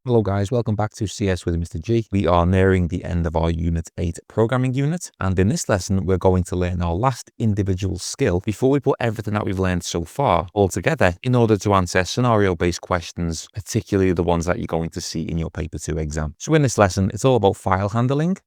Hello guys, welcome back to CS with Mr. G. We are nearing the end of our Unit 8 programming unit, and in this lesson we're going to learn our last individual skill before we put everything that we've learned so far all together in order to answer scenario-based questions, particularly the ones that you're going to see in your Paper 2 exam. So in this lesson, it's all about file handling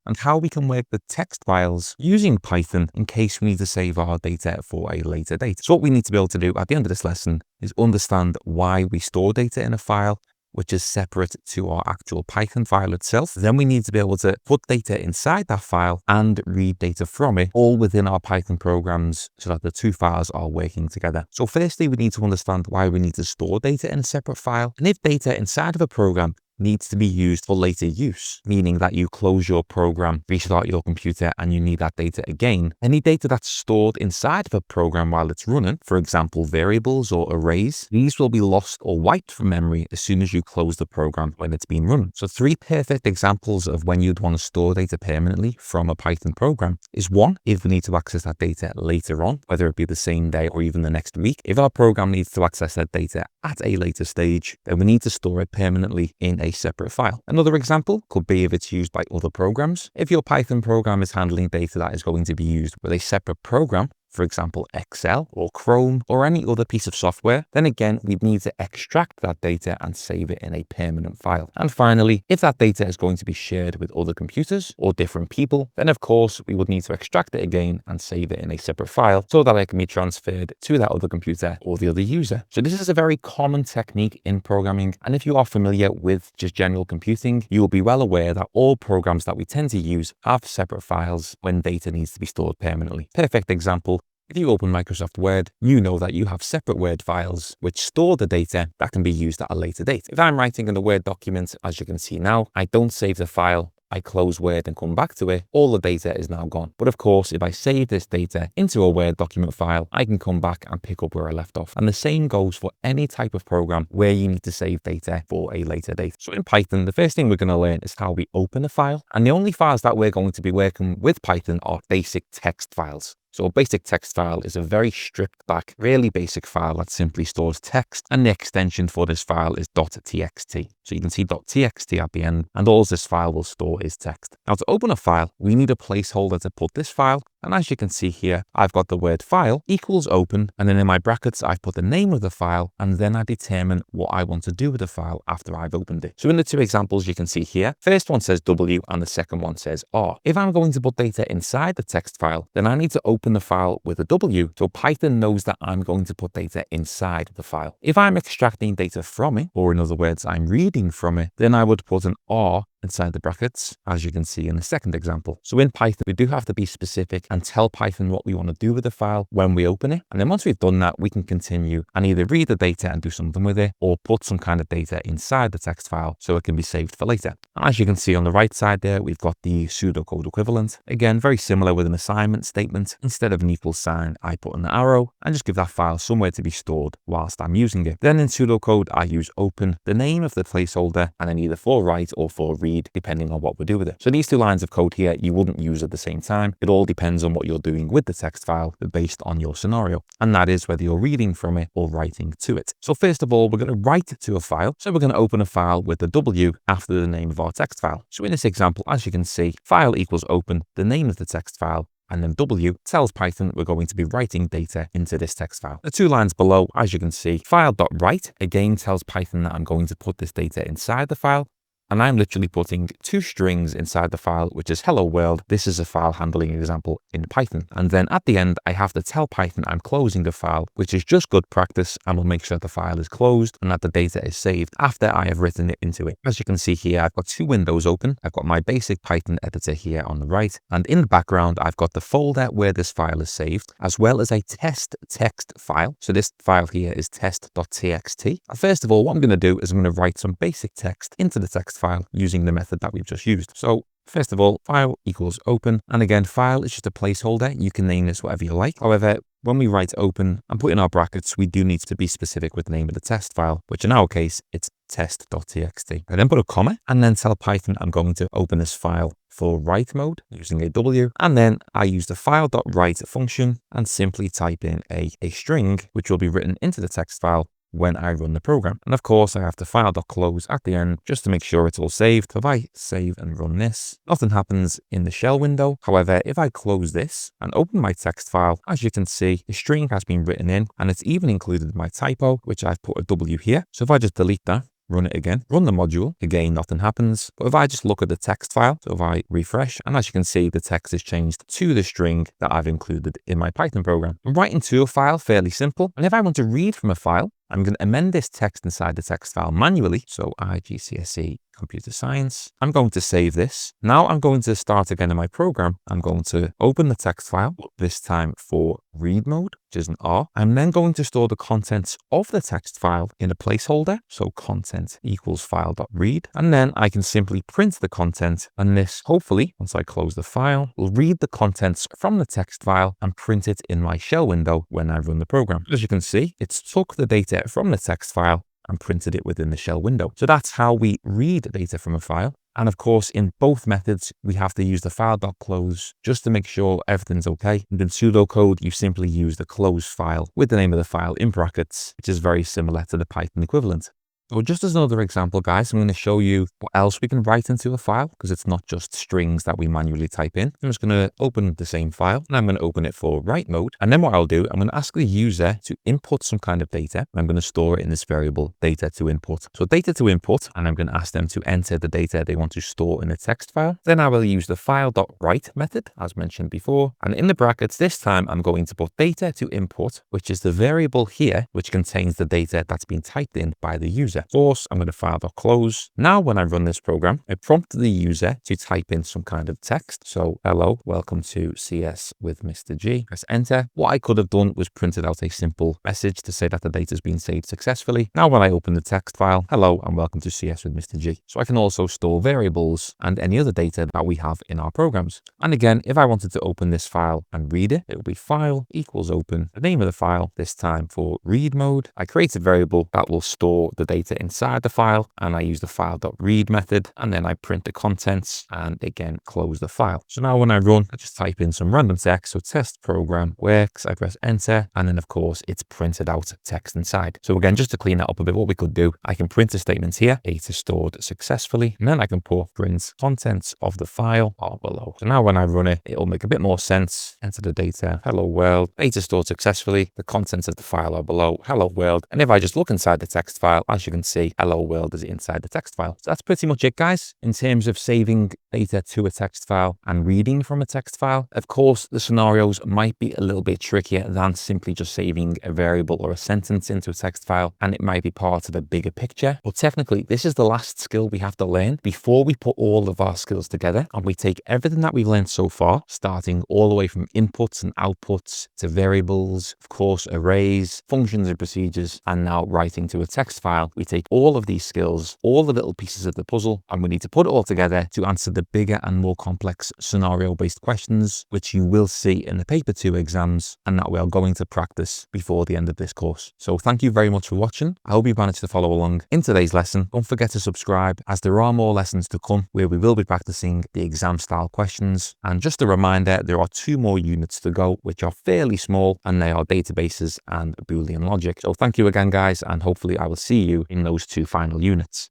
and how we can work with text files using Python in case we need to save our data for a later date. So what we need to be able to do at the end of this lesson is understand why we store data in a file, which is separate to our actual Python file itself. Then we need to be able to put data inside that file and read data from it, all within our Python programs so that the two files are working together. So firstly, we need to understand why we need to store data in a separate file. And if data inside of a program needs to be used for later use, meaning that you close your program, restart your computer, and you need that data again. Any data that's stored inside of a program while it's running, for example, variables or arrays, these will be lost or wiped from memory as soon as you close the program when it's been running. So three perfect examples of when you'd want to store data permanently from a Python program is one, if we need to access that data later on, whether it be the same day or even the next week. If our program needs to access that data at a later stage, then we need to store it permanently in a separate file. Another example could be if it's used by other programs. If your Python program is handling data that is going to be used with a separate program, for example, Excel or Chrome or any other piece of software, then again, we'd need to extract that data and save it in a permanent file. And finally, if that data is going to be shared with other computers or different people, then of course, we would need to extract it again and save it in a separate file so that it can be transferred to that other computer or the other user. So this is a very common technique in programming. And if you are familiar with just general computing, you will be well aware that all programs that we tend to use have separate files when data needs to be stored permanently. Perfect example. If you open Microsoft Word, you know that you have separate Word files which store the data that can be used at a later date. If I'm writing in a Word document, as you can see now, I don't save the file. I close Word and come back to it, all the data is now gone. But of course, if I save this data into a Word document file, I can come back and pick up where I left off. And the same goes for any type of program where you need to save data for a later date. So in Python, the first thing we're going to learn is how we open a file. And the only files that we're going to be working with Python are basic text files. So a basic text file is a very stripped back, really basic file that simply stores text, and the extension for this file is .txt. So you can see .txt at the end, and all this file will store is text. Now to open a file, we need a placeholder to put this file, and as you can see here, I've got the word file equals open, and then in my brackets, I've put the name of the file, and then I determine what I want to do with the file after I've opened it. So in the two examples you can see here, first one says W and the second one says R. If I'm going to put data inside the text file, then I need to open the file with a W, so Python knows that I'm going to put data inside the file. If I'm extracting data from it, or in other words, I'm reading from it, then I would put an R inside the brackets, as you can see in the second example. So in Python, we do have to be specific and tell Python what we want to do with the file when we open it. And then once we've done that, we can continue and either read the data and do something with it, or put some kind of data inside the text file so it can be saved for later. And as you can see on the right side there, we've got the pseudocode equivalent. Again, very similar with an assignment statement. Instead of an equal sign, I put an arrow and just give that file somewhere to be stored whilst I'm using it. Then in pseudocode, I use open, the name of the placeholder, and then either for write or for read, depending on what we do with it. So these two lines of code here, you wouldn't use at the same time. It all depends on what you're doing with the text file based on your scenario. And that is whether you're reading from it or writing to it. So first of all, we're going to write to a file. So we're going to open a file with the W after the name of our text file. So in this example, as you can see, file equals open, the name of the text file, and then W tells Python we're going to be writing data into this text file. The two lines below, as you can see, file.write again tells Python that I'm going to put this data inside the file. And I'm literally putting two strings inside the file, which is hello world. This is a file handling example in Python. And then at the end, I have to tell Python I'm closing the file, which is just good practice, and will make sure the file is closed and that the data is saved after I have written it into it. As you can see here, I've got two windows open. I've got my basic Python editor here on the right. And in the background, I've got the folder where this file is saved, as well as a test text file. So this file here is test.txt. And first of all, what I'm going to do is I'm going to write some basic text into the text file using the method that we've just used. So first of all, file equals open. And again, file is just a placeholder. You can name this whatever you like. However, when we write open and put in our brackets, we do need to be specific with the name of the test file, which in our case, it's test.txt. I then put a comma and then tell Python I'm going to open this file for write mode using a W. And then I use the file.write function and simply type in a string, which will be written into the text file when I run the program. And of course, I have the file.close at the end just to make sure it's all saved. So if I save and run this, nothing happens in the shell window. However, if I close this and open my text file, as you can see, the string has been written in, and it's even included my typo, which I've put a W here. So if I just delete that, run it again, run the module, again, nothing happens. But if I just look at the text file, so if I refresh, and as you can see, the text is changed to the string that I've included in my Python program. Writing to a file, fairly simple. And if I want to read from a file, I'm going to amend this text inside the text file manually. So iGCSE Computer Science. I'm going to save this. Now I'm going to start again in my program. I'm going to open the text file, this time for read mode, which is an R. I'm then going to store the contents of the text file in a placeholder. So content equals file.read. And then I can simply print the content. And this, hopefully, once I close the file, will read the contents from the text file and print it in my shell window when I run the program. As you can see, it's took the data from the text file and printed it within the shell window. So that's how we read data from a file. And of course, in both methods, we have to use the file.close just to make sure everything's okay. And in pseudocode, you simply use the close file with the name of the file in brackets, which is very similar to the Python equivalent. So just as another example, guys, I'm going to show you what else we can write into a file, because it's not just strings that we manually type in. I'm just going to open the same file, and I'm going to open it for write mode. And then what I'll do, I'm going to ask the user to input some kind of data. And I'm going to store it in this variable data to input. So data to input, and I'm going to ask them to enter the data they want to store in a text file. Then I will use the file.write method, as mentioned before. And in the brackets, this time I'm going to put data to input, which is the variable here, which contains the data that's been typed in by the user. Of course, I'm going to file.close. Now, when I run this program, I prompt the user to type in some kind of text. So, hello, welcome to CS with Mr. G. Press enter. What I could have done was printed out a simple message to say that the data has been saved successfully. Now, when I open the text file, hello and welcome to CS with Mr. G. So I can also store variables and any other data that we have in our programs. And again, if I wanted to open this file and read it, it will be file equals open, the name of the file, this time for read mode. I create a variable that will store the data inside the file, and I use the file.read method, and then I print the contents and again close the file. So now when I run, I just type in some random text. So test program works, I press enter, and then of course it's printed out text inside. So again, just to clean that up a bit, what we could do, I can print a statement here, data stored successfully, and then I can put print contents of the file are below. So now when I run it, it'll make a bit more sense. Enter the data, hello world, data stored successfully, the contents of the file are below, hello world. And if I just look inside the text file, as you can see, hello world is inside the text file. So that's pretty much it, guys, in terms of saving data to a text file and reading from a text file. Of course, the scenarios might be a little bit trickier than simply just saving a variable or a sentence into a text file, and it might be part of a bigger picture. But technically, this is the last skill we have to learn before we put all of our skills together, and we take everything that we've learned so far, starting all the way from inputs and outputs to variables, of course, arrays, functions and procedures, and now writing to a text file. We take all of these skills, all the little pieces of the puzzle, and we need to put it all together to answer the bigger and more complex scenario-based questions, which you will see in the paper 2 exams, and that we are going to practice before the end of this course. So thank you very much for watching. I hope you managed to follow along in today's lesson. Don't forget to subscribe, as there are more lessons to come where we will be practicing the exam style questions. And just a reminder, there are 2 more units to go, which are fairly small, and they are databases and Boolean logic. So thank you again, guys, and hopefully I will see you in those 2 final units.